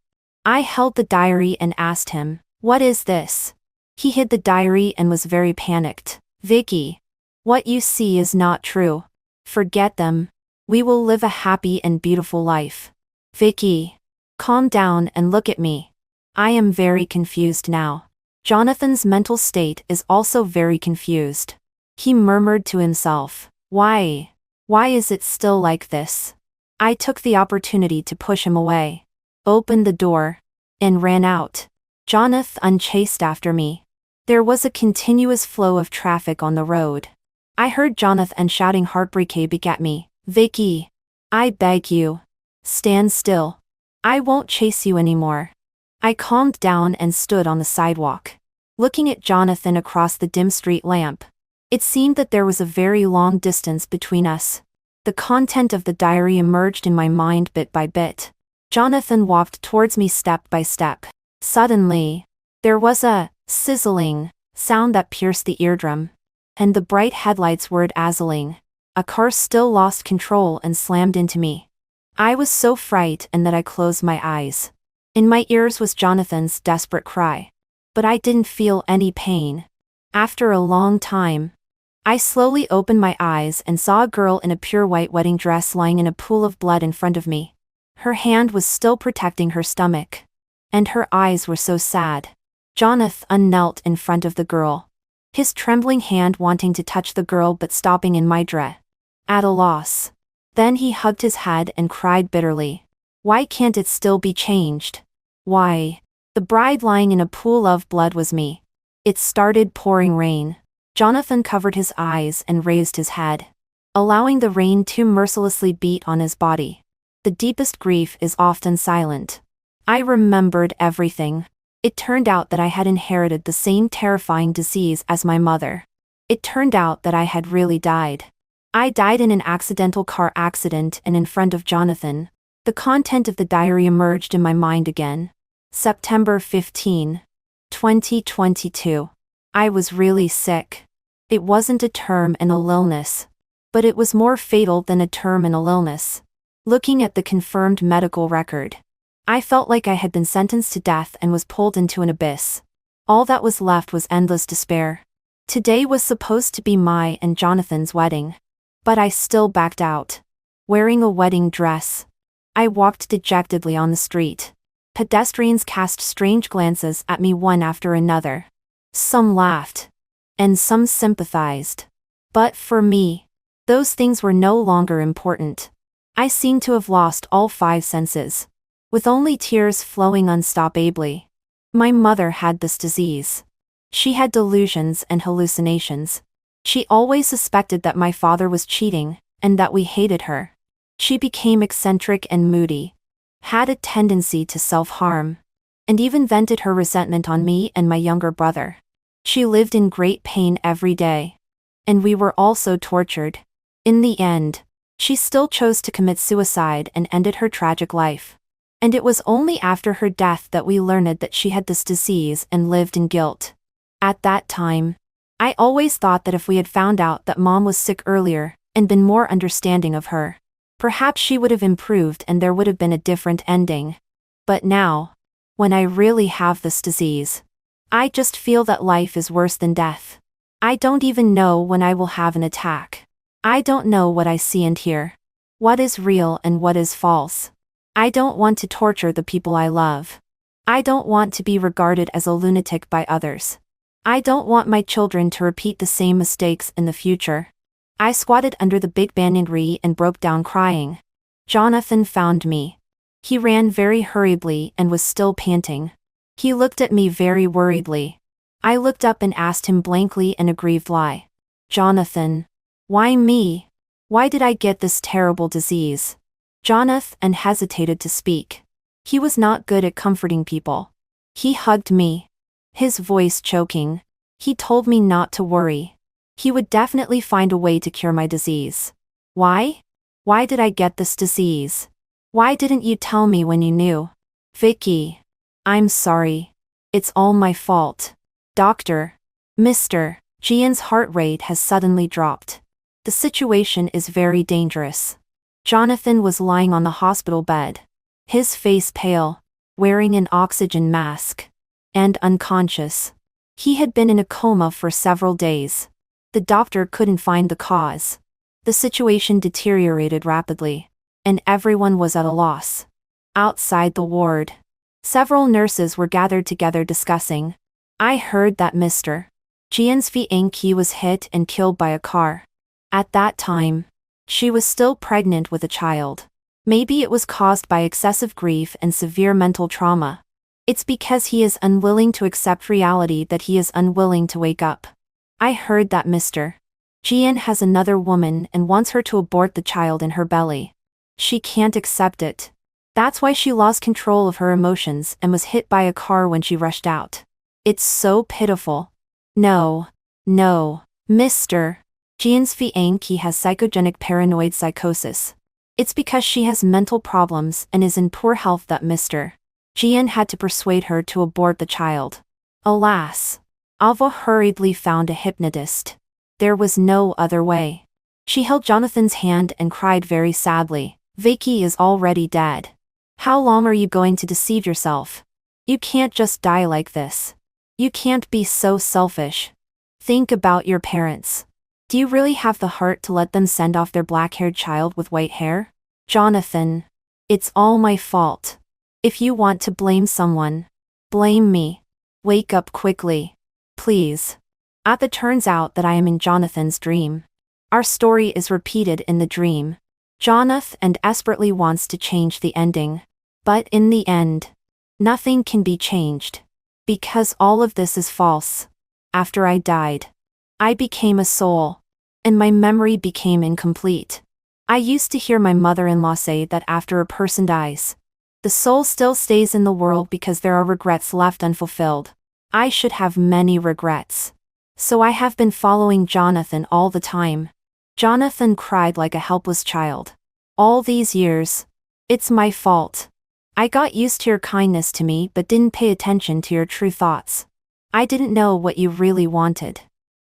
I held the diary and asked him, "What is this?" He hid the diary and was very panicked. "Vicky, what you see is not true. Forget them. We will live a happy and beautiful life." "Vicky, calm down and look at me. I am very confused now." Jonathan's mental state is also very confused. He murmured to himself, "Why? Why is it still like this?" I took the opportunity to push him away, opened the door, and ran out. Jonathan chased after me. There was a continuous flow of traffic on the road. I heard Jonathan shouting heartbreakably at me, "Vicky, I beg you, stand still. I won't chase you anymore." I calmed down and stood on the sidewalk, looking at Jonathan across the dim street lamp. It seemed that there was a very long distance between us. The content of the diary emerged in my mind bit by bit. Jonathan walked towards me step by step. Suddenly, there was a sizzling sound that pierced the eardrum, and the bright headlights were dazzling. A car still lost control and slammed into me. I was so frightened that I closed my eyes. In my ears was Jonathan's desperate cry. But I didn't feel any pain. After a long time, I slowly opened my eyes and saw a girl in a pure white wedding dress lying in a pool of blood in front of me. Her hand was still protecting her stomach, and her eyes were so sad. Jonathan knelt in front of the girl, his trembling hand wanting to touch the girl but stopping in my dread. At a loss. Then he hugged his head and cried bitterly. "Why can't it still be changed? Why?" The bride lying in a pool of blood was me. It started pouring rain. Jonathan covered his eyes and raised his head, allowing the rain to mercilessly beat on his body. The deepest grief is often silent. I remembered everything. It turned out that I had inherited the same terrifying disease as my mother. It turned out that I had really died. I died in an accidental car accident and in front of Jonathan. The content of the diary emerged in my mind again. September 15, 2022. I was really sick. It wasn't a terminal illness, but it was more fatal than a terminal illness. Looking at the confirmed medical record, I felt like I had been sentenced to death and was pulled into an abyss. All that was left was endless despair. Today was supposed to be my and Jonathan's wedding, but I still backed out. Wearing a wedding dress, I walked dejectedly on the street. Pedestrians cast strange glances at me one after another. Some laughed, and some sympathized. But for me, those things were no longer important. I seemed to have lost all 5 senses, with only tears flowing unstoppably. My mother had this disease. She had delusions and hallucinations. She always suspected that my father was cheating, and that we hated her. She became eccentric and moody, had a tendency to self-harm, and even vented her resentment on me and my younger brother. She lived in great pain every day, and we were all so tortured. In the end, she still chose to commit suicide and ended her tragic life. And it was only after her death that we learned that she had this disease and lived in guilt. At that time, I always thought that if we had found out that Mom was sick earlier, and been more understanding of her, perhaps she would have improved and there would have been a different ending. But now, when I really have this disease, I just feel that life is worse than death. I don't even know when I will have an attack. I don't know what I see and hear, what is real and what is false. I don't want to torture the people I love. I don't want to be regarded as a lunatic by others. I don't want my children to repeat the same mistakes in the future. I squatted under the big banyan tree and broke down crying. Jonathan found me. He ran very hurriedly and was still panting. He looked at me very worriedly. I looked up and asked him blankly in a grieved lie, "Jonathan, why me? Why did I get this terrible disease?" Jonathan hesitated to speak. He was not good at comforting people. He hugged me, his voice choking. He told me not to worry. He would definitely find a way to cure my disease. Why? Why did I get this disease? Why didn't you tell me when you knew? Vicky, I'm sorry. It's all my fault. Doctor. Mr. Jian's heart rate has suddenly dropped. The situation is very dangerous. Jonathan was lying on the hospital bed, his face pale, wearing an oxygen mask, and unconscious. He had been in a coma for several days. The doctor couldn't find the cause. The situation deteriorated rapidly, and everyone was at a loss. Outside the ward, several nurses were gathered together discussing. I heard that Mr. Jian's fiancée was hit and killed by a car. At that time, she was still pregnant with a child. Maybe it was caused by excessive grief and severe mental trauma. It's because he is unwilling to accept reality that he is unwilling to wake up. I heard that Mr. Jian has another woman and wants her to abort the child in her belly. She can't accept it. That's why she lost control of her emotions and was hit by a car when she rushed out. It's so pitiful. No. Mr. Jian's fiancée has psychogenic paranoid psychosis. It's because she has mental problems and is in poor health that Mr. Jian had to persuade her to abort the child. Alas. Alva hurriedly found a hypnotist. There was no other way. She held Jonathan's hand and cried very sadly. Vicky is already dead. How long are you going to deceive yourself? You can't just die like this. You can't be so selfish. Think about your parents. Do you really have the heart to let them send off their black-haired child with white hair? Jonathan. It's all my fault. If you want to blame someone, blame me. Wake up quickly. Please. It turns out that I am in Jonathan's dream. Our story is repeated in the dream. Jonathan desperately wants to change the ending. But in the end, nothing can be changed. Because all of this is false. After I died, I became a soul. And my memory became incomplete. I used to hear my mother-in-law say that after a person dies, the soul still stays in the world because there are regrets left unfulfilled. I should have many regrets. So I have been following Jonathan all the time. Jonathan cried like a helpless child. All these years. It's my fault. I got used to your kindness to me but didn't pay attention to your true thoughts. I didn't know what you really wanted.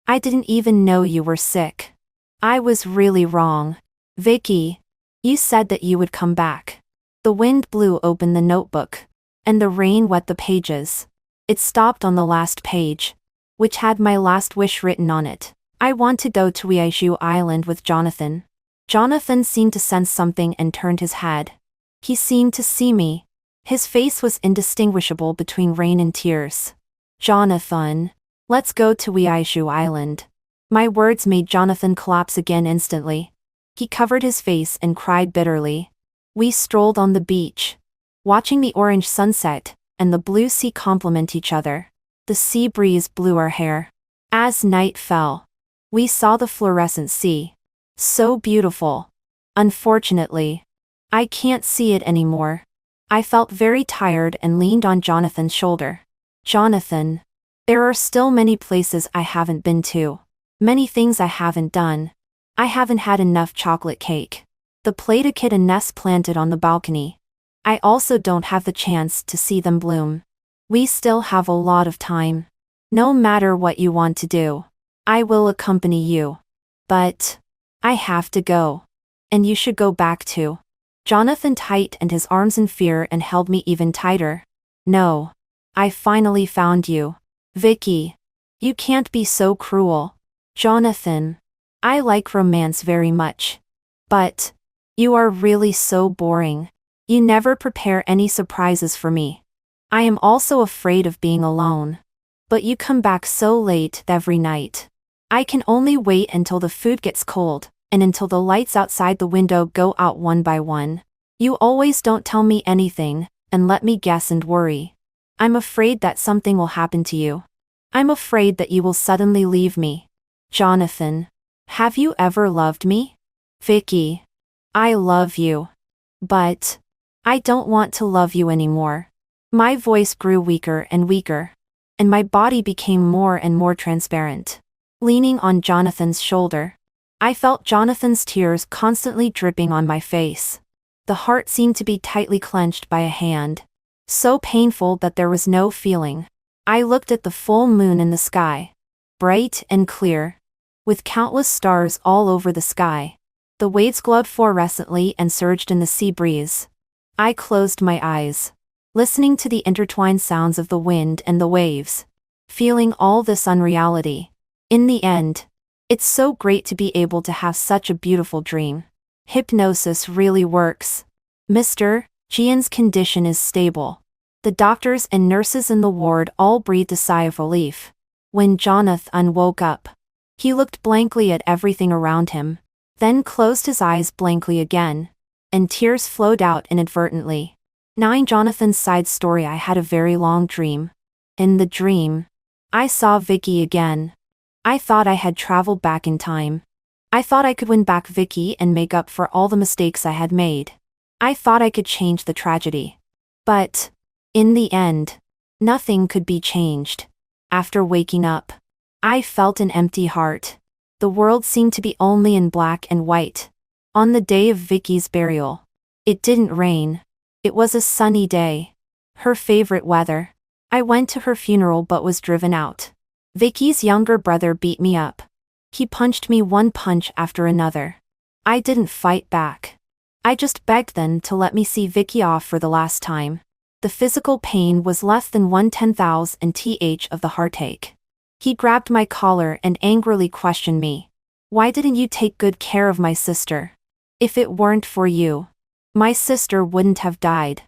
I didn't even know you were sick. I was really wrong. Vicky, you said that you would come back. The wind blew open the notebook, and the rain wet the pages. It stopped on the last page, which had my last wish written on it. I want to go to Weishu Island with Jonathan. Jonathan seemed to sense something and turned his head. He seemed to see me. His face was indistinguishable between rain and tears. Jonathan, let's go to Weishu Island. My words made Jonathan collapse again instantly. He covered his face and cried bitterly. We strolled on the beach, watching the orange sunset and the blue sea complement each other. The sea breeze blew our hair. As night fell, we saw the fluorescent sea. So beautiful. Unfortunately, I can't see it anymore. I felt very tired and leaned on Jonathan's shoulder. Jonathan, there are still many places I haven't been to. Many things I haven't done. I haven't had enough chocolate cake. The plate a kid and nest planted on the balcony. I also don't have the chance to see them bloom. We still have a lot of time. No matter what you want to do, I will accompany you. But I have to go. And you should go back too. Jonathan tightened his arms in fear and held me even tighter. No. I finally found you. Vicky. You can't be so cruel. Jonathan. I like romance very much. But you are really so boring. You never prepare any surprises for me. I am also afraid of being alone. But you come back so late every night. I can only wait until the food gets cold, and until the lights outside the window go out one by one. You always don't tell me anything, and let me guess and worry. I'm afraid that something will happen to you. I'm afraid that you will suddenly leave me. Jonathan. Have you ever loved me? Vicky. I love you. But I don't want to love you anymore. My voice grew weaker and weaker, and my body became more and more transparent. Leaning on Jonathan's shoulder, I felt Jonathan's tears constantly dripping on my face. The heart seemed to be tightly clenched by a hand. So painful that there was no feeling. I looked at the full moon in the sky. Bright and clear. With countless stars all over the sky. The waves glowed fluorescently and surged in the sea breeze. I closed my eyes. listening to the intertwined sounds of the wind and the waves, feeling all this unreality. In the end, it's so great to be able to have such a beautiful dream. Hypnosis really works. Mr. Jian's condition is stable. The doctors and nurses in the ward all breathed a sigh of relief. When Jonathan woke up, he looked blankly at everything around him, then closed his eyes blankly again, and tears flowed out inadvertently. 9. Jonathan's side story. I had a very long dream. In the dream, I saw Vicky again. I thought I had traveled back in time. I thought I could win back Vicky and make up for all the mistakes I had made. I thought I could change the tragedy. But, in the end, nothing could be changed. After waking up, I felt an empty heart. The world seemed to be only in black and white. On the day of Vicky's burial, it didn't rain. It was a sunny day. Her favorite weather. I went to her funeral but was driven out. Vicky's younger brother beat me up. He punched me one punch after another. I didn't fight back. I just begged them to let me see Vicky off for the last time. The physical pain was less than 1/10,000th of the heartache. He grabbed my collar and angrily questioned me. Why didn't you take good care of my sister? If it weren't for you, my sister wouldn't have died.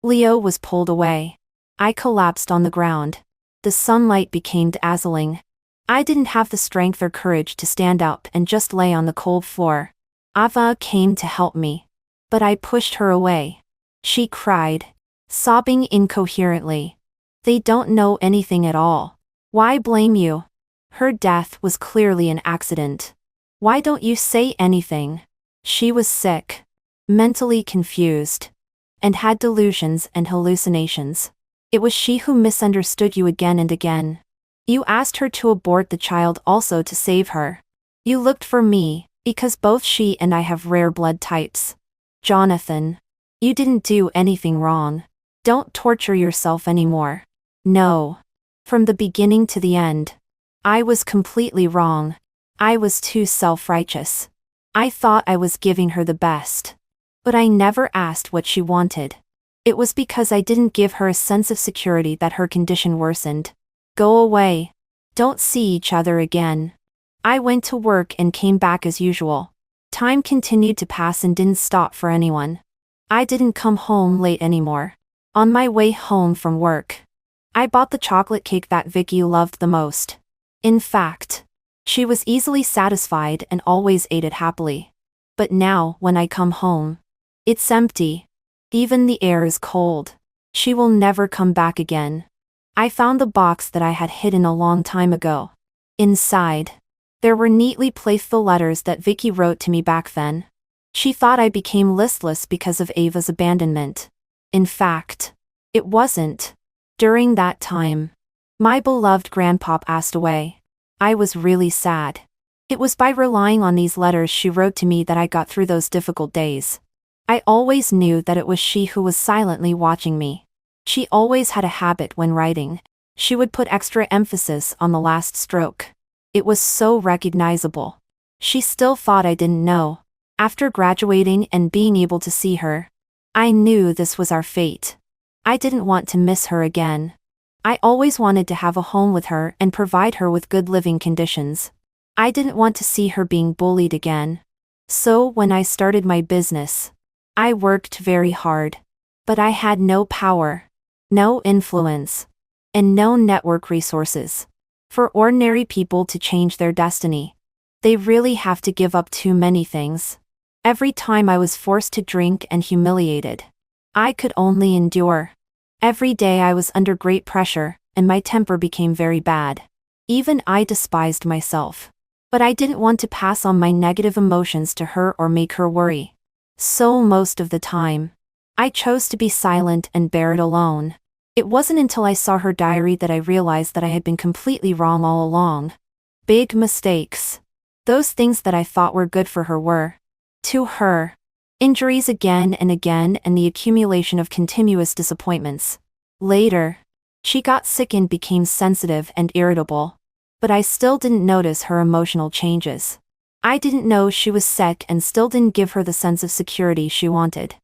Leo was pulled away. I collapsed on the ground. The sunlight became dazzling. I didn't have the strength or courage to stand up and just lay on the cold floor. Ava came to help me, but I pushed her away. She cried, sobbing incoherently. They don't know anything at all. Why blame you? Her death was clearly an accident. Why don't you say anything? She was sick, mentally confused, and had delusions and hallucinations. It was she who misunderstood you again and again. You asked her to abort the child also to save her. You looked for me, because both she and I have rare blood types. Jonathan, you didn't do anything wrong. Don't torture yourself anymore. No. From the beginning to the end, I was completely wrong. I was too self-righteous. I thought I was giving her the best. But I never asked what she wanted. It was because I didn't give her a sense of security that her condition worsened. Go away. Don't see each other again. I went to work and came back as usual. Time continued to pass and didn't stop for anyone. I didn't come home late anymore. On my way home from work, I bought the chocolate cake that Vicky loved the most. In fact, she was easily satisfied and always ate it happily. But now, when I come home, it's empty. Even the air is cold. She will never come back again. I found the box that I had hidden a long time ago. Inside, there were neatly placed the letters that Vicky wrote to me back then. She thought I became listless because of Ava's abandonment. In fact, it wasn't. During that time, my beloved grandpa passed away. I was really sad. It was by relying on these letters she wrote to me that I got through those difficult days. I always knew that it was she who was silently watching me. She always had a habit when writing. She would put extra emphasis on the last stroke. It was so recognizable. She still thought I didn't know. After graduating and being able to see her, I knew this was our fate. I didn't want to miss her again. I always wanted to have a home with her and provide her with good living conditions. I didn't want to see her being bullied again. So when I started my business, I worked very hard. But I had no power, no influence, and no network resources. For ordinary people to change their destiny, they really have to give up too many things. Every time I was forced to drink and humiliated, I could only endure. Every day I was under great pressure, and my temper became very bad. Even I despised myself. But I didn't want to pass on my negative emotions to her or make her worry. So most of the time, I chose to be silent and bear it alone. It wasn't until I saw her diary that I realized that I had been completely wrong all along. Big mistakes. Those things that I thought were good for her were, to her, injuries again and again and the accumulation of continuous disappointments. Later, she got sick and became sensitive and irritable. But I still didn't notice her emotional changes. I didn't know she was sick and still didn't give her the sense of security she wanted.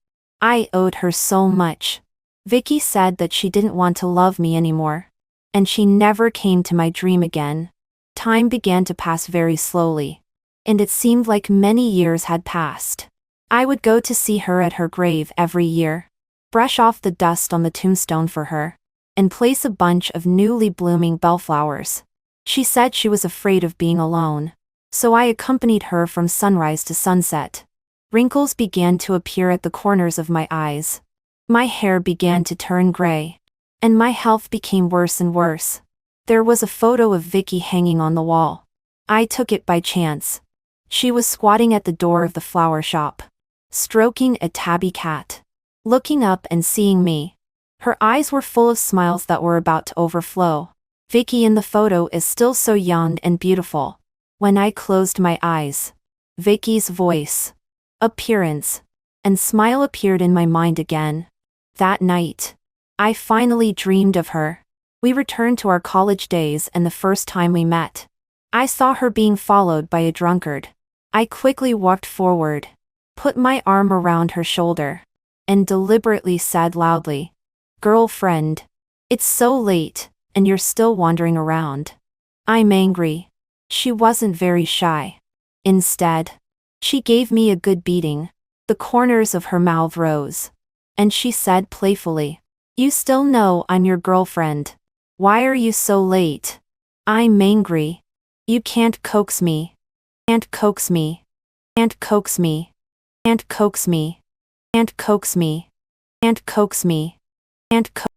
I owed her so much. Vicky said that she didn't want to love me anymore. And she never came to my dream again. Time began to pass very slowly. And it seemed like many years had passed. I would go to see her at her grave every year, brush off the dust on the tombstone for her, and place a bunch of newly blooming bellflowers. She said she was afraid of being alone, so I accompanied her from sunrise to sunset. Wrinkles began to appear at the corners of my eyes. My hair began to turn gray, and my health became worse and worse. There was a photo of Vicky hanging on the wall. I took it by chance. She was squatting at the door of the flower shop, stroking a tabby cat. Looking up and seeing me, her eyes were full of smiles that were about to overflow. Vicky in the photo is still so young and beautiful. When I closed my eyes, Vicky's voice, appearance, and smile appeared in my mind again. That night, I finally dreamed of her. We returned to our college days, and the first time we met, I saw her being followed by a drunkard. I quickly walked forward, put my arm around her shoulder, and deliberately said loudly, "Girlfriend, it's so late, and you're still wandering around. I'm angry." She wasn't very shy. Instead, she gave me a good beating. The corners of her mouth rose, and she said playfully, "You still know I'm your girlfriend. Why are you so late? I'm angry. You can't coax me. Can't coax me. Can't coax me. Can't coax me. Can't coax me. Can't coax me. Can't coax me."